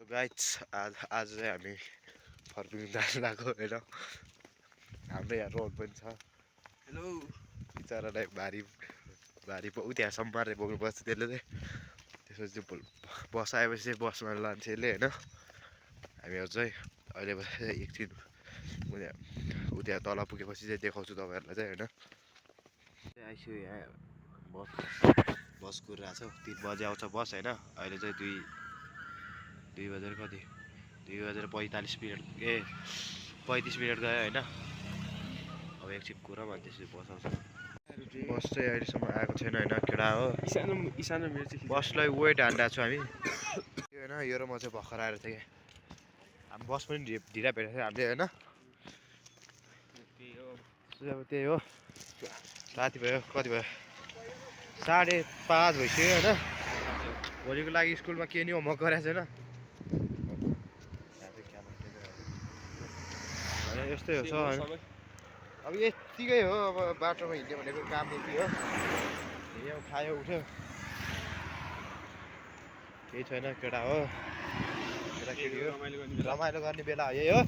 Guys आज चाहिँ हामी फर्किनु जानु लाग्यो होइन। हाम्रो यहाँ रोड पनि छ। हेलो बिचरालाई भारी भारी उ त्यहाँसम्म मारेर बोक्नुपर्छ त्यसले चाहिँ। त्यसपछि बस आएपछि चाहिँ बसमा लान्छ यसले होइन। हामीहरू चाहिँ अहिले एकछिन उ त्यहाँ तल पुगेपछि चाहिँ देखाउँछु तपाईँहरूलाई चाहिँ होइन। आइसक्यो यहाँ बस कुरिरहेको छ। 3 बजे आउँछ बस होइन। अहिले चाहिँ 2 बजेर कति 2 बजेर 45 मिनट 35 मिनट गयो होइन। अब एकछिन कुरा अनि त्यसपछि बस आउँछ। बस चाहिँ अहिलेसम्म आएको छैन होइन केटा हो। बसलाई वेट हानिरहेको छु हामी होइन। यो र म चाहिँ भर्खर आएर थिएँ। हामी बस पनि ढिला भेटेको थियो हामीले होइन। अब त्यही हो। राति भयो कति भयो 5:30 भइसक्यो होइन। भोलिको लागि स्कुलमा के नि होमवर्क गरेको छैन। यस्तै हो होइन। अब यत्तिकै हो। अब बाटोमा हिँड्यो भनेको काम यति हो। हिँड्यो खायो उठ्यो केही छैन केटा हो। केटाकेटी हो रमाइलो गर्ने बेला हो यही हो।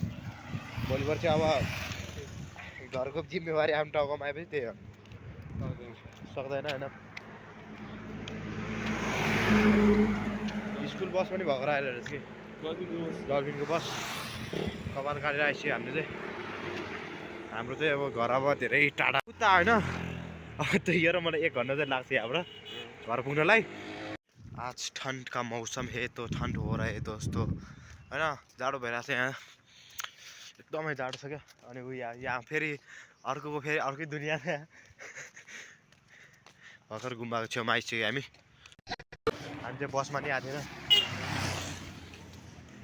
भोलि पर्सि अब घरको जिम्मेवारी आफ्नो टाउकोमा आएपछि त्यही हो। सक्दैन होइन। स्कुल बस पनि भर्खर आएर रहेछ कि डल्फिनको बस कमान काटेर आइसक्यो हामीले चाहिँ। हाम्रो चाहिँ अब घर अब धेरै टाढा उता होइन। अब त्यही र मलाई 1 घन्टा चाहिँ लाग्छ यहाँबाट घर पुग्नलाई। आज ठन्ड का मौसम है तो ठन्ड हो रहा है दोस्तों होइन। जाडो भइरहेको छ यहाँ एकदमै जाडो छ क्या। अनि उ यहाँ फेरि अर्कोको फेरि अर्कै दुनियाँ छ यहाँ। भर्खर गुम्बाको छेउमा आइसक्यो हामी चाहिँ बसमा नि आएको थिएन।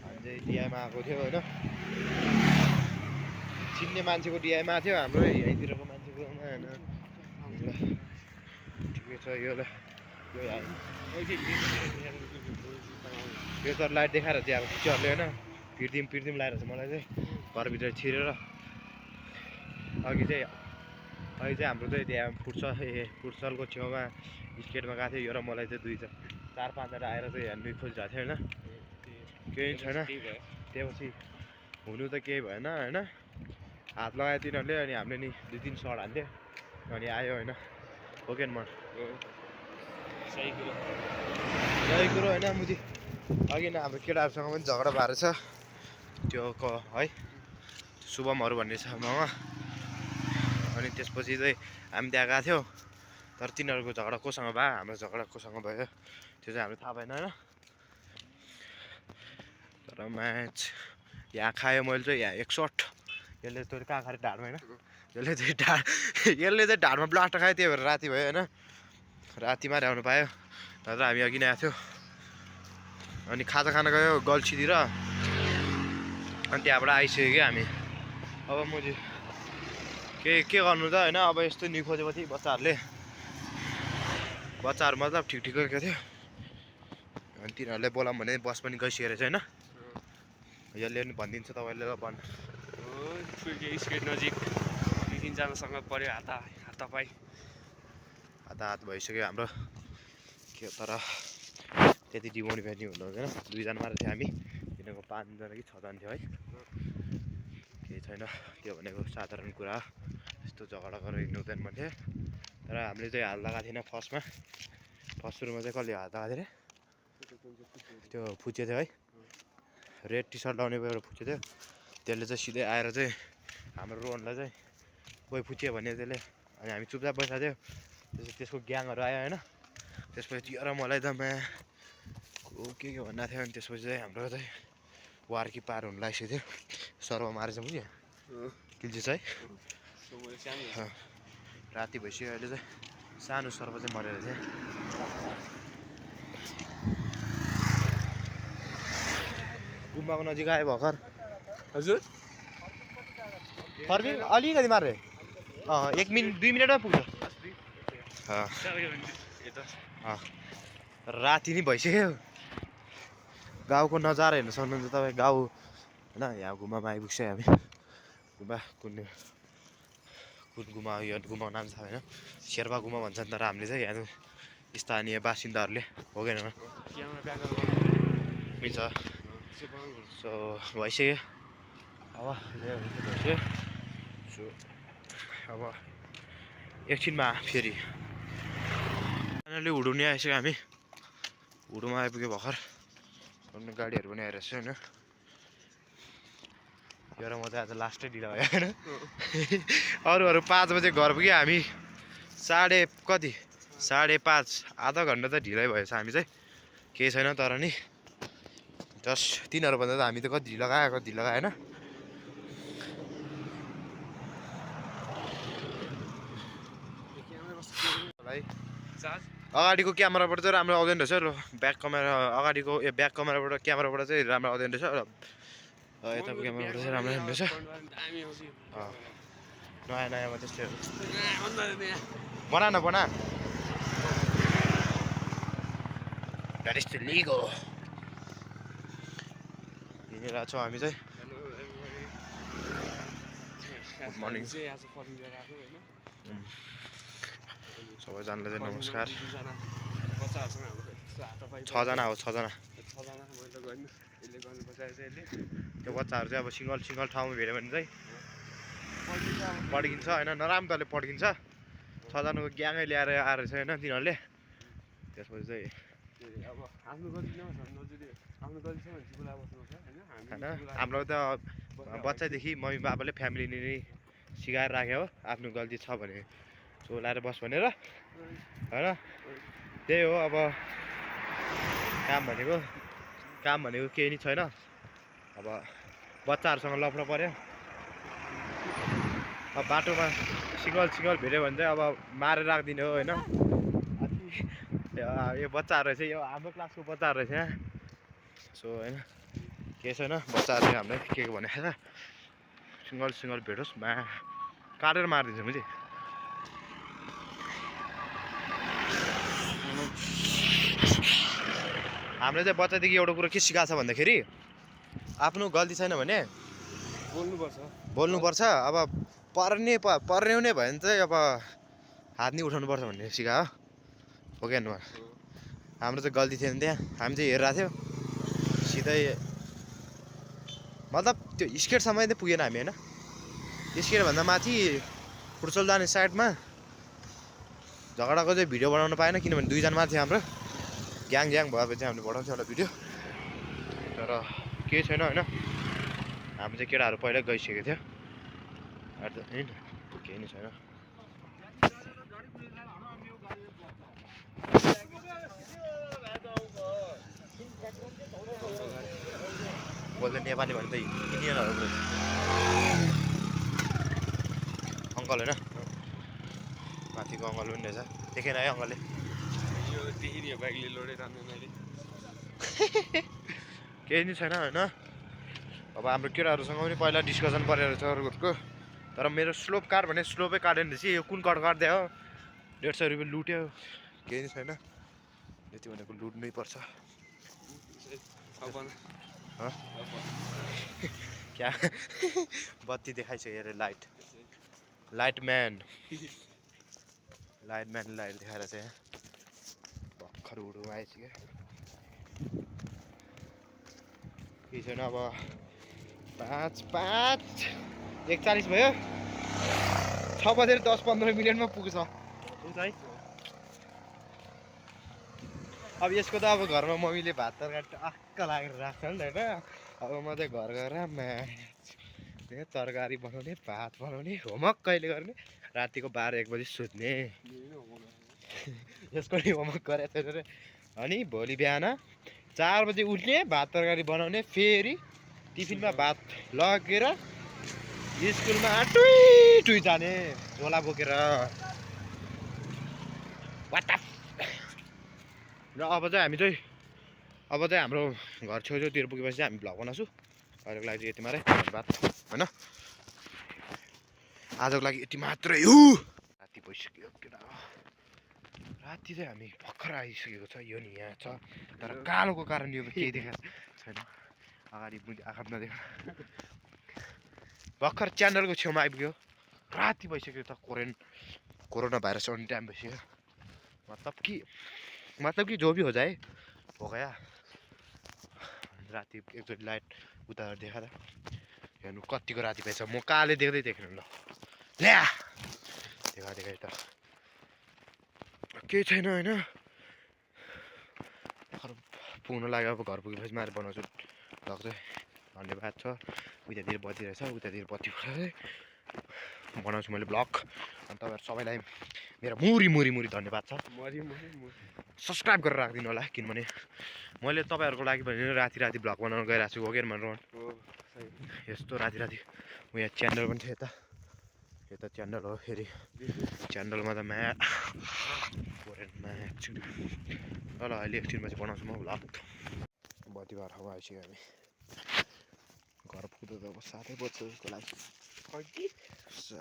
हामी चाहिँ डिआईमा आएको थियो होइन। चिन्ने मान्छेको डिआईमा थियो हाम्रो यहीँतिरको मान्छेको होइन। ठिकै छ यो यो त लाइट देखाएर चाहिँ अब टिचरले होइन पिर्दिम लगाएर चाहिँ मलाई चाहिँ घरभित्र छिरेर अघि चाहिँ हाम्रो चाहिँ त्यहाँ फुटसलको छेउमा स्केटमा गएको थियो। यो र मलाई चाहिँ 4-5जना आएर चाहिँ हेर्नु खोजिरहेको थियो होइन। केही छैन। त्यसपछि हुनु त केही भएन होइन। हात लगायो तिनीहरूले अनि हामीले नि 2-3 सर्ट हान्थ्यो अनि आयो होइन। हो कि म सही कुरो होइन। मुजी अघि नै हाम्रो केटाहरूसँग पनि झगडा भएर छ त्यो है शुभमहरू भन्ने छ ममा। अनि त्यसपछि चाहिँ हामी त्यहाँ गएको थियौँ तर तिनीहरूको झगडा कोसँग भयो हाम्रो झगडा कोसँग भयो त्यो चाहिँ हामीलाई थाहा भएन होइन। तर म्याच यहाँ खायो मैले चाहिँ यहाँ 61 यसले तँ कहाँ खायो ढाडमा होइन। यसले चाहिँ ढाडमा ब्लास्ट खायो त्यही भएर राति भयो होइन। रातिमा ल्याउनु पायो तर हामी अघि नै आएको थियो। अनि खाजा खान गयो गल्छीतिर अनि त्यहाँबाट आइसक्यो क्या हामी। अब म चाहिँ के गर्नु त होइन। अब यस्तो नि खोजेपछि बच्चाहरू मतलब ठिकैको थियो। अनि तिनीहरूले बोलाऊँ भने बस पनि गइसकेको रहेछ होइन। यसले पनि भनिदिन्छ तपाईँले ल भन् स्केट नजिक 2-3जनासँग पऱ्यो हात भइसक्यो हाम्रो के तर त्यति डिमोटिभेट नि हुनु हुँदैन। 2जना मात्र थियो हामी तिनीहरूको 5जना कि 6जना थियो है। केही छैन त्यो भनेको साधारण कुरा। यस्तो झगडा गरेर हिँड्नु हुँदैन भन्थे तर हामीले चाहिँ हात लगाएको थिएन। फर्स्ट सुरुमा चाहिँ कसले हात लगाएको थियो अरे त्यो फुचे थियो है। रेड टी सर्ट लाउने एउटा फुचे थियो त्यसले चाहिँ सिधै आएर चाहिँ हाम्रो रोहनलाई चाहिँ कोही फुच्यो भने त्यसले अनि हामी चुपचाप बसेको थियो। त्यसको ग्याङहरू आयो होइन। त्यसपछि र मलाई त के भन्नु थियो। अनि त्यसपछि चाहिँ हाम्रो चाहिँ वार कि पार हुनु लागिसकेको थियो। सर्व मारेछ बुझ्यो किल्चिस है। राति भइसक्यो अहिले चाहिँ सानो सर्व चाहिँ मरेर थियो। गुम्बाको नजिक आयो भर्खर हजुर फर्किङ अलिकति मारे 1 मिनट 2 मिनटमा पुग्छ। राति नै भइसक्यो। गाउँको नजारा हेर्न सक्नुहुन्छ तपाईँ गाउँ होइन। यहाँ गुम्बामा आइपुग्छ हामी। गुम्बा कुन गुम्बा यो गुम्बाको नाम छ होइन। शेर्पा गुम्बा भन्छन् तर हामीले चाहिँ यहाँ स्थानीय बासिन्दाहरूले हो कि मिल्छ सो भइसक्यो अब भइसक्यो सो अब एकछिनमा फेरि फाइनली हुडुनी आइसक्यो हामी हुडुमा आइपुग्यो भर्खर अन्य गाडीहरू पनि आइरहेछ होइन यो र म चाहिँ आज लास्टै ढिलो भयो होइन अरू 5 बजे घर पुग्यो हामी 5:30 आधा घन्टा त ढिलै भएछ हामी चाहिँ केही छैन तर नि जस्ट तिनीहरूभन्दा त हामी त कति ढिलो आएन अगाडिको क्यामेराबाट चाहिँ राम्रो आउँदैन रहेछ र ब्याक क्यामेराबाट चाहिँ राम्रो आउँदैन रहेछ र यताको क्यामेराबाट चाहिँ राम्रो आउँदैन रहेछ नयाँमा त्यस्तै बना द्याट इज द लिगो हिँडिरहेको छौँ हामी चाहिँ गुड मर्निङ सबैजनालाई चाहिँ नमस्कार 6जना हो 6जना त्यो बच्चाहरू चाहिँ अब सिङ्गल ठाउँमा भेट्यो भने चाहिँ पड्किन्छ होइन नराम्रोले पड्किन्छ 6जनाको ग्याङै ल्याएर आएर छ होइन तिनीहरूले त्यसपछि चाहिँ होइन हाम्रो त बच्चादेखि मम्मी बाबाले फ्यामिली नै सिकाएर राख्यो हो आफ्नो गल्ती छ भने चोलाएर बस भनेर होइन त्यही हो अब काम भनेको केही नि छैन अब बच्चाहरूसँग लप्न पर्यो अब बाटोमा सिङ्गल भेट्यो भने चाहिँ अब मारेर राखिदिने हो होइन यो बच्चाहरू रहेछ यो हाम्रो क्लासको बच्चाहरू रहेछ यहाँ सो होइन केही छैन बच्चाहरू चाहिँ हामीलाई के भने सिङ्गल भेटोस् काटेर मारिदिन्छ मैले हामीले चाहिँ बच्चादेखि एउटा कुरो के सिकाएको छ भन्दाखेरि आफ्नो गल्ती छैन भने बोल्नुपर्छ अब पर्ने हुने भयो भने चाहिँ अब हात नि उठाउनुपर्छ भन्ने सिकायो हो क्या हाम्रो चाहिँ गल्ती थिएन त्यहाँ हामी चाहिँ हेरिरहेको थियो सिधै मतलब त्यो स्केटसम्म चाहिँ पुगेन हामी होइन स्केटभन्दा माथि फुटसल जाने साइडमा झगडाको चाहिँ भिडियो बनाउन पाएन किनभने 2जना माथि हाम्रो ग्याङ भएपछि हामीले बढाउँछ एउटा भिडियो तर केही छैन होइन हामी चाहिँ केटाहरू पहिल्यै गइसकेको थियो केही नै छैन बोल्दै नेपाली भने त इन्डियनहरू अङ्कल होइन माथिको अङ्कल पनि रहेछ देखेन है अङ्कलले केही नि छैन होइन अब हाम्रो केटाहरूसँग पनि पहिला डिस्कसन परेर छ अरूको तर मेरो स्लोप काट भने स्लोपै काटेन रहेछ यो कुन कट काट्दै हो 150 रुपियाँ लुट्यो केही नि छैन यति भनेको लुट्नै पर्छ क्या बत्ती देखाइसक्यो अरे लाइट म्यान लाइट देखाएर चाहिँ भर्खर हुडुमा आइसक्यो केही छैन अब 5:41 भयो 6:10-15 मिनटमा पुग्छ है अब यसको त अब घरमा मम्मीले भात तरकारी टक्क लागेर राख्छ नि त होइन अब म चाहिँ घर गएर तरकारी बनाउने भात बनाउने होमवर्क कहिले गर्ने रातिको 12-1 बजी सुत्ने यसको नि होमवर्क गरेको छैन रे अनि भोलि बिहान 4 बजी उठ्ने भात तरकारी बनाउने फेरि टिफिनमा भात लगेर स्कुलमा टुई जाने झोला बोकेर र अब चाहिँ हाम्रो घर छेउतिर पुगेपछि हामी भ्लग बनाउँछु अहिलेको लागि चाहिँ यति मात्रै धन्यवाद होइन आजको लागि यति मात्रै हो राति भइसक्यो केटा राति चाहिँ हामी भर्खर आइसकेको छ यो नि यहाँ छ तर कालोको कारण यो केही देखाएको छैन अगाडि आँखा नदेखा भर्खर च्यानलको छेउमा आइपुग्यो राति भइसक्यो त कोरोना भाइरस आउने टाइम भइसक्यो मतलब कि जो भी हो जाए हो गया राति एकचोटि लाइट उता देखा त हेर्नु कतिको राति भएछ म काले देख्दै देखेन ल ल्या देखा त केही छैन होइन पुग्नु लाग्यो अब घर पुगेपछि माएर बनाउँछु भ्लग चाहिँ धन्यवाद छ उतातिर बत्ती रहेछ उतातिर बत्ती बनाउँछु मैले भ्लग अनि तपाईँहरू सबैलाई मेरो मुरी धन्यवाद छ सब्सक्राइब गरेर राखिदिनु होला किनभने मैले तपाईँहरूको लागि भने राति भ्लग बनाउन गइरहेको छु हो कि भनेर यस्तो राति उ यहाँ च्यानल पनि छ यता च्यानल हो फेरि च्यानलमा त एकछिन ल अहिले एकछिनमा चाहिँ बनाउँछु म भ्लग बत्ती भएर ठाउँमा आइसक्यो हामी घर पुग्दा त अब 7 बज्छ जस्तो लाग्छ 7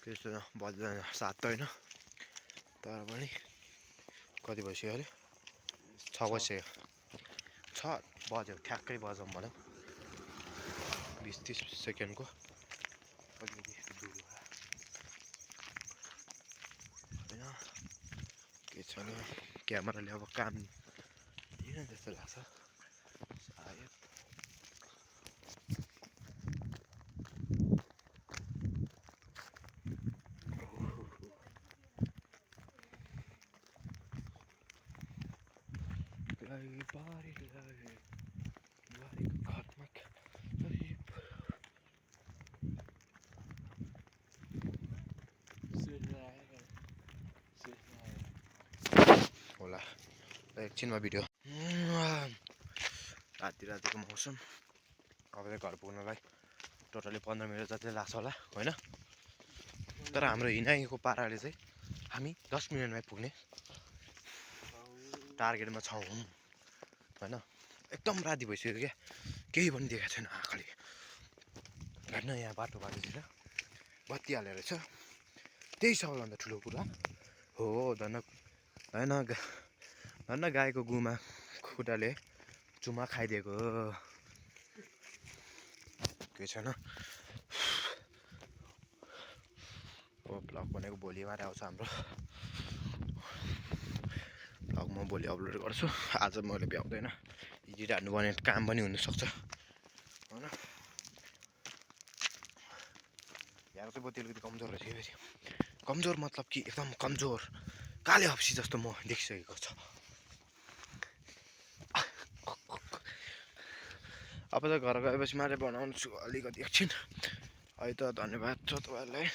त्यस्तो बज्दैन 7 त होइन तर पनि कति भइसक्यो अरे 6 बज्यो 6 बज्यो ठ्याक्कै बजाउँ भनौँ 20-30 सेकेन्डको अलिकति होइन के छैन क्यामेराले अब काम दिएन जस्तो लाग्छ सायद होला एकछिनमा भिडियो रातिको मौसम अब चाहिँ घर पुग्नलाई टोटली 15 मिनट जति लाग्छ होला होइन तर हाम्रो हिँडाइको पाराले चाहिँ हामी 10 मिनटमै पुग्ने टार्गेटमा छौँ होइन एकदम राति भइसक्यो क्या केही पनि देखाएको छैन आँखाले होइन यहाँ बाटोतिर बत्ती हालेर रहेछ त्यही सबैभन्दा ठुलो कुरा हो धन्न गाईको गुमा खुट्टाले चुमा खाइदिएको केही छैन भ्लग भनेको भोलि मात्रै आउँछ हाम्रो भ्लग म भोलि अपलोड गर्छु आज मैले भ्याउँदैन एडिट हाल्नु पर्ने काम पनि हुनसक्छ होइन यहाँ चाहिँ बत्ती अलिकति कमजोर रहेछ फेरि कमजोर मतलब कि एकदम कमजोर काले हप्सी जस्तो म देखिसकेको छ अब त घर गएपछि मात्रै बनाउँछु अलिकति एकछिन अहिले त धन्यवाद छ तपाईँहरूलाई